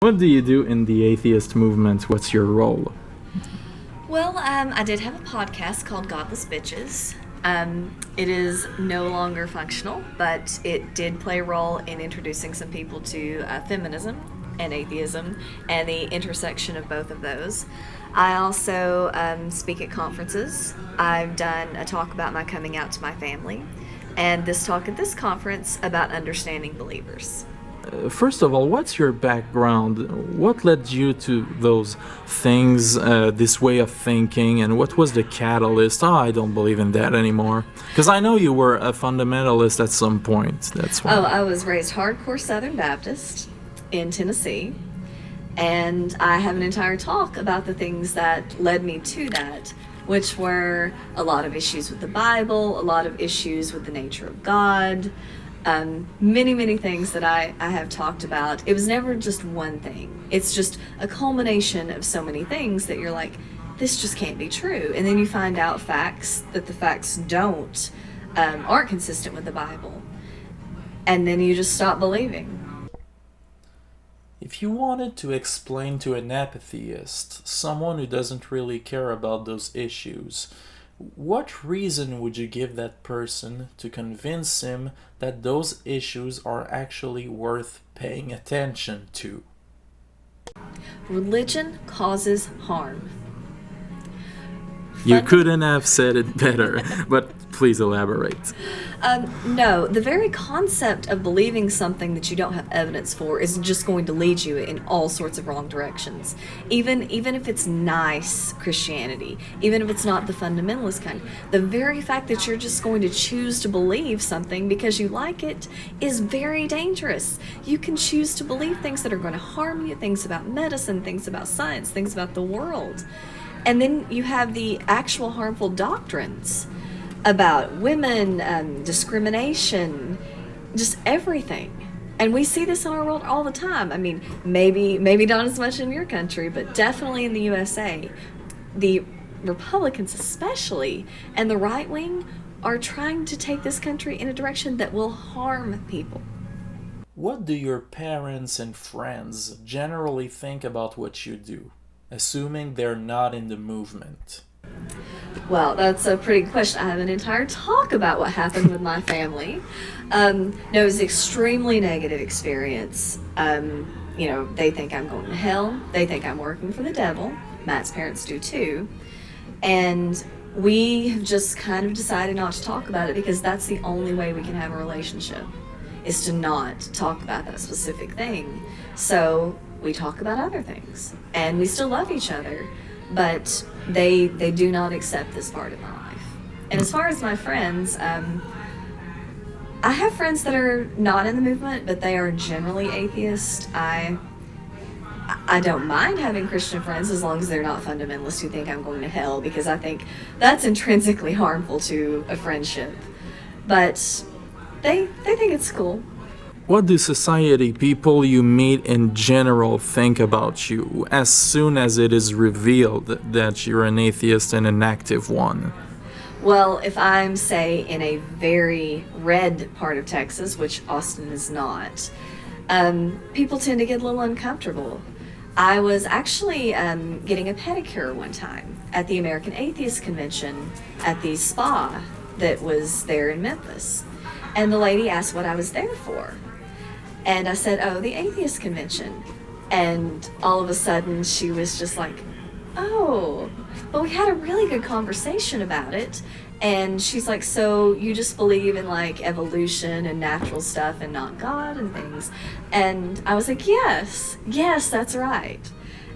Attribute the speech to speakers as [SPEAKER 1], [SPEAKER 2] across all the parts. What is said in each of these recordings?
[SPEAKER 1] What do you do in the atheist movement? What's your role?
[SPEAKER 2] Well, I did have a podcast called Godless Bitches. It is no longer functional, but it did play a role in introducing some people to feminism and atheism and the intersection of both of those. I also speak at conferences. I've done a talk about my coming out to my family, and this talk at this conference about understanding believers.
[SPEAKER 1] First of all, what's your background? What led you to those things, this way of thinking, and what was the catalyst? Oh, I don't believe in that anymore. Because I know you were a fundamentalist at some point. That's why.
[SPEAKER 2] Oh, I was raised hardcore Southern Baptist in Tennessee, and I have an entire talk about the things that led me to that, which were a lot of issues with the Bible, a lot of issues with the nature of God, many things that I have talked about. It was never just one thing. It's just a culmination of so many things that you're like, this just can't be true. And then you find out facts that the facts aren't consistent with the Bible. And then you just stop believing.
[SPEAKER 1] If you wanted to explain to an atheist, someone who doesn't really care about those issues, what reason would you give that person to convince him that those issues are actually worth paying attention to?
[SPEAKER 2] Religion causes harm.
[SPEAKER 1] You couldn't have said it better, but please elaborate.
[SPEAKER 2] No, the very concept of believing something that you don't have evidence for is just going to lead you in all sorts of wrong directions. Even if it's nice Christianity, even if it's not the fundamentalist kind, the very fact that you're just going to choose to believe something because you like it is very dangerous. You can choose to believe things that are going to harm you, things about medicine, things about science, things about the world. And then you have the actual harmful doctrines about women, discrimination, just everything. And we see this in our world all the time. I mean, maybe not as much in your country, but definitely in the USA. The Republicans especially, and the right wing, are trying to take this country in a direction that will harm people.
[SPEAKER 1] What do your parents and friends generally think about what you do, assuming they're not in the movement?
[SPEAKER 2] Well, that's a pretty good question. I have an entire talk about what happened with my family. No, it was an extremely negative experience. They think I'm going to hell. They think I'm working for the devil. Matt's parents do too. And we have just kind of decided not to talk about it because that's the only way we can have a relationship, is to not talk about that specific thing. So we talk about other things, and we still love each other, but they do not accept this part of my life. And as far as my friends, I have friends that are not in the movement, but they are generally atheist. I don't mind having Christian friends as long as they're not fundamentalists who think I'm going to hell, because I think that's intrinsically harmful to a friendship. But they think it's cool.
[SPEAKER 1] What do society, people you meet in general, think about you as soon as it is revealed that you're an atheist and an active one?
[SPEAKER 2] Well, if I'm, say, in a very red part of Texas, which Austin is not, people tend to get a little uncomfortable. I was actually getting a pedicure one time at the American Atheist Convention at the spa that was there in Memphis. And the lady asked what I was there for. And I said, oh, the atheist convention. And all of a sudden she was just like, oh. But we had a really good conversation about it. And she's like, so you just believe in like evolution and natural stuff and not God and things? And I was like, yes, that's right.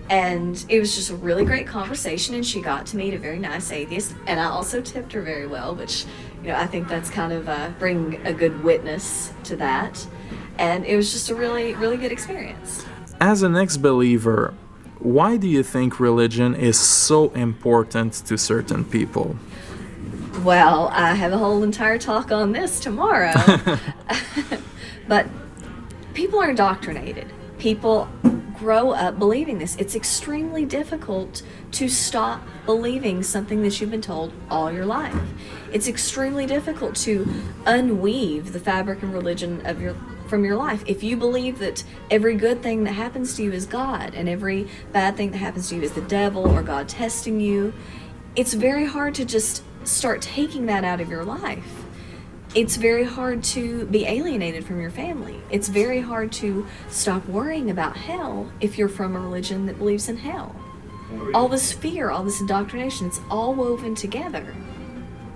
[SPEAKER 2] And it was just a really great conversation, and she got to meet a very nice atheist. And I also tipped her very well, which, I think that's kind of bring a good witness to that. And it was just a really, really good experience.
[SPEAKER 1] As an ex-believer, why do you think religion is so important to certain people?
[SPEAKER 2] Well, I have a whole entire talk on this tomorrow. But people are indoctrinated. People grow up believing this. It's extremely difficult to stop believing something that you've been told all your life. It's extremely difficult to unweave the fabric and religion of your from your life. If you believe that every good thing that happens to you is God and every bad thing that happens to you is the devil or God testing you, it's very hard to just start taking that out of your life. It's very hard to be alienated from your family. It's very hard to stop worrying about hell if you're from a religion that believes in hell. All this fear, all this indoctrination, it's all woven together.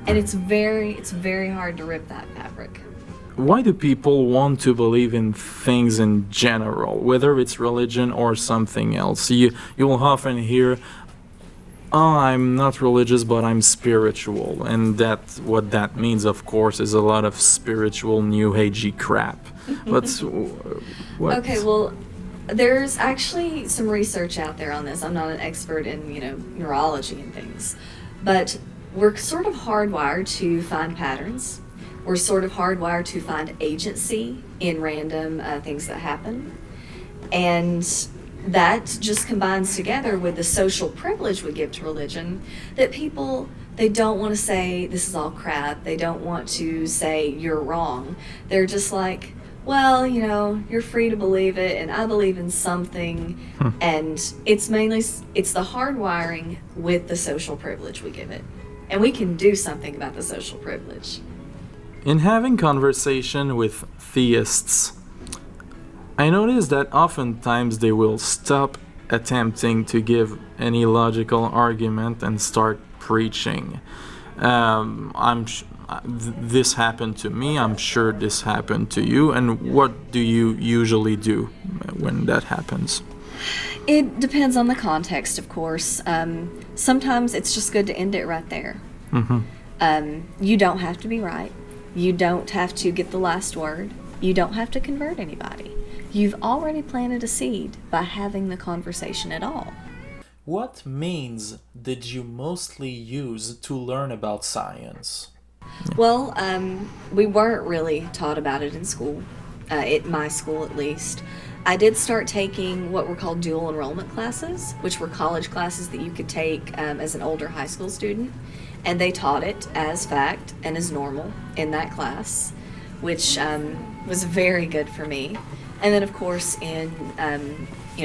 [SPEAKER 2] And it's very hard to rip that fabric.
[SPEAKER 1] Why do people want to believe in things in general, whether it's religion or something else? You'll often hear, "Oh, I'm not religious, but I'm spiritual," and what that means, of course, is a lot of spiritual New Agey crap. But what?
[SPEAKER 2] Okay, well, there's actually some research out there on this. I'm not an expert in, neurology and things, but we're sort of hardwired to find patterns. We're sort of hardwired to find agency in random things that happen. And that just combines together with the social privilege we give to religion, that people, they don't want to say this is all crap. They don't want to say you're wrong. They're just like, well, you're free to believe it, and I believe in something. And it's the hardwiring with the social privilege we give it. And we can do something about the social privilege.
[SPEAKER 1] In having conversation with theists, I notice that oftentimes they will stop attempting to give any logical argument and start preaching. This happened to me. I'm sure this happened to you. And what do you usually do when that happens?
[SPEAKER 2] It depends on the context, of course. Sometimes it's just good to end it right there. You don't have to be right. You don't have to get the last word. You don't have to convert anybody. You've already planted a seed by having the conversation at all.
[SPEAKER 1] What means did you mostly use to learn about science?
[SPEAKER 2] Well, we weren't really taught about it in school, at my school at least. I did start taking what were called dual enrollment classes, which were college classes that you could take as an older high school student. And they taught it as fact and as normal in that class, which was very good for me. And then, of course, in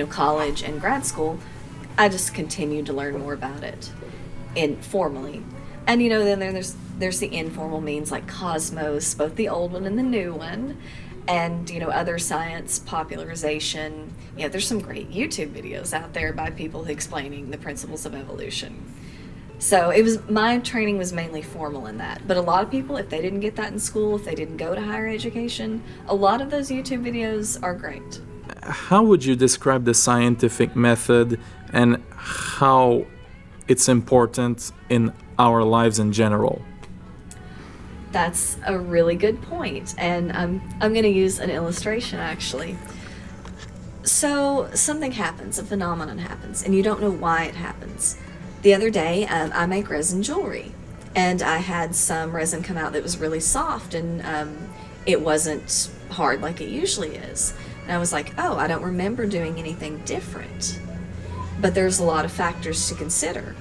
[SPEAKER 2] college and grad school, I just continued to learn more about it informally. And then there's the informal means like Cosmos, both the old one and the new one, and other science popularization. There's some great YouTube videos out there by people explaining the principles of evolution. So my training was mainly formal in that. But a lot of people, if they didn't get that in school, if they didn't go to higher education, a lot of those YouTube videos are great.
[SPEAKER 1] How would you describe the scientific method and how it's important in our lives in general?
[SPEAKER 2] That's a really good point. And I'm going to use an illustration, actually. So something happens, a phenomenon happens, and you don't know why it happens. The other day, I make resin jewelry, and I had some resin come out that was really soft, and it wasn't hard like it usually is. And I was like, oh, I don't remember doing anything different. But there's a lot of factors to consider.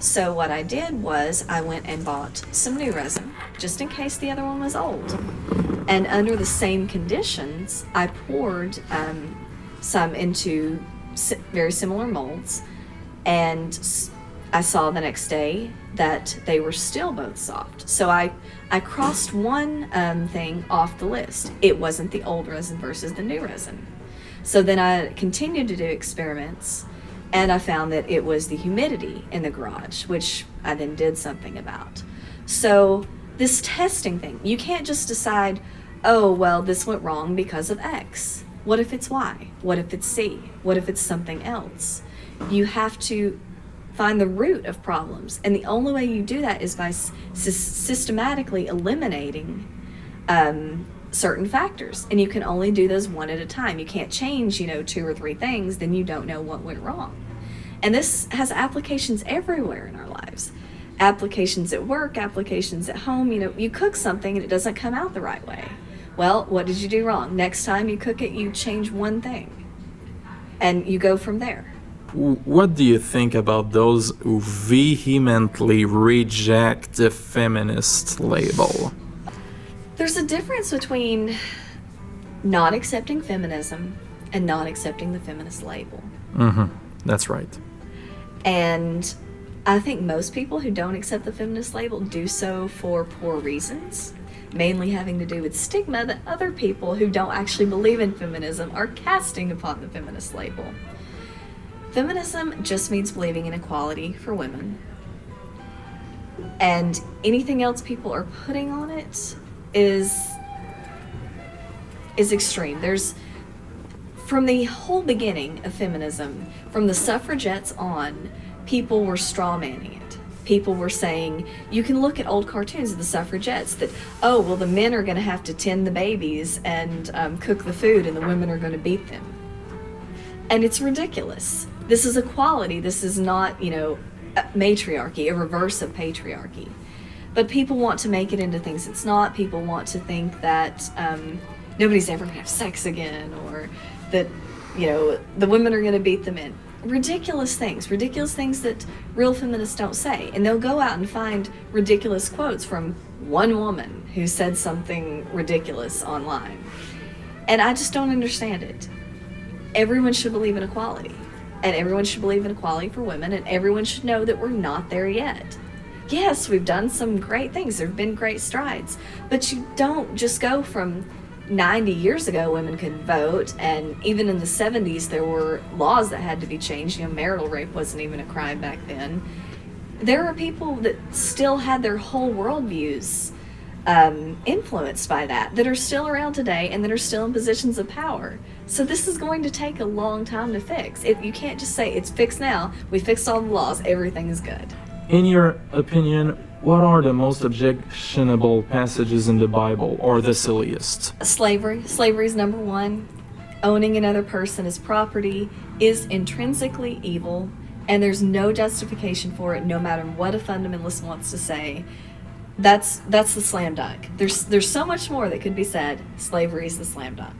[SPEAKER 2] So what I did was I went and bought some new resin, just in case the other one was old. And under the same conditions, I poured some into very similar molds, and I saw the next day that they were still both soft. So I crossed one thing off the list. It wasn't the old resin versus the new resin. So then I continued to do experiments, and I found that it was the humidity in the garage, which I then did something about. So this testing thing, you can't just decide, oh, well, this went wrong because of X. What if it's Y? What if it's C? What if it's something else? You have to find the root of problems. And the only way you do that is by systematically eliminating certain factors. And you can only do those one at a time. You can't change, 2 or 3 things, then you don't know what went wrong. And this has applications everywhere in our lives. Applications at work, applications at home. You cook something and it doesn't come out the right way. Well, what did you do wrong? Next time you cook it, you change one thing. And you go from there.
[SPEAKER 1] What do you think about those who vehemently reject the feminist label?
[SPEAKER 2] There's a difference between not accepting feminism and not accepting the feminist label.
[SPEAKER 1] That's right.
[SPEAKER 2] And I think most people who don't accept the feminist label do so for poor reasons, mainly having to do with stigma that other people who don't actually believe in feminism are casting upon the feminist label. Feminism just means believing in equality for women. And anything else people are putting on it is extreme. From the whole beginning of feminism, from the suffragettes on, people were straw manning it. People were saying, you can look at old cartoons of the suffragettes that, oh, well, the men are going to have to tend the babies and cook the food, and the women are going to beat them. And it's ridiculous. This is equality. This is not, matriarchy, a reverse of patriarchy. But people want to make it into things it's not. People want to think that nobody's ever going to have sex again, or that, the women are going to beat the men. Ridiculous things that real feminists don't say. And they'll go out and find ridiculous quotes from one woman who said something ridiculous online. And I just don't understand it. Everyone should believe in equality. And everyone should believe in equality for women, and everyone should know that we're not there yet. Yes, we've done some great things. There have been great strides. But you don't just go from 90 years ago women could vote, and even in the 70s there were laws that had to be changed. Marital rape wasn't even a crime back then. There are people that still had their whole worldviews influenced by that are still around today and that are still in positions of power. So this is going to take a long time to fix. You can't just say it's fixed now, we fixed all the laws, everything is good.
[SPEAKER 1] In your opinion, what are the most objectionable passages in the Bible, or the silliest?
[SPEAKER 2] Slavery. Slavery is number one. Owning another person as property is intrinsically evil, and there's no justification for it, no matter what a fundamentalist wants to say. That's the slam dunk. There's so much more that could be said. Slavery is the slam dunk.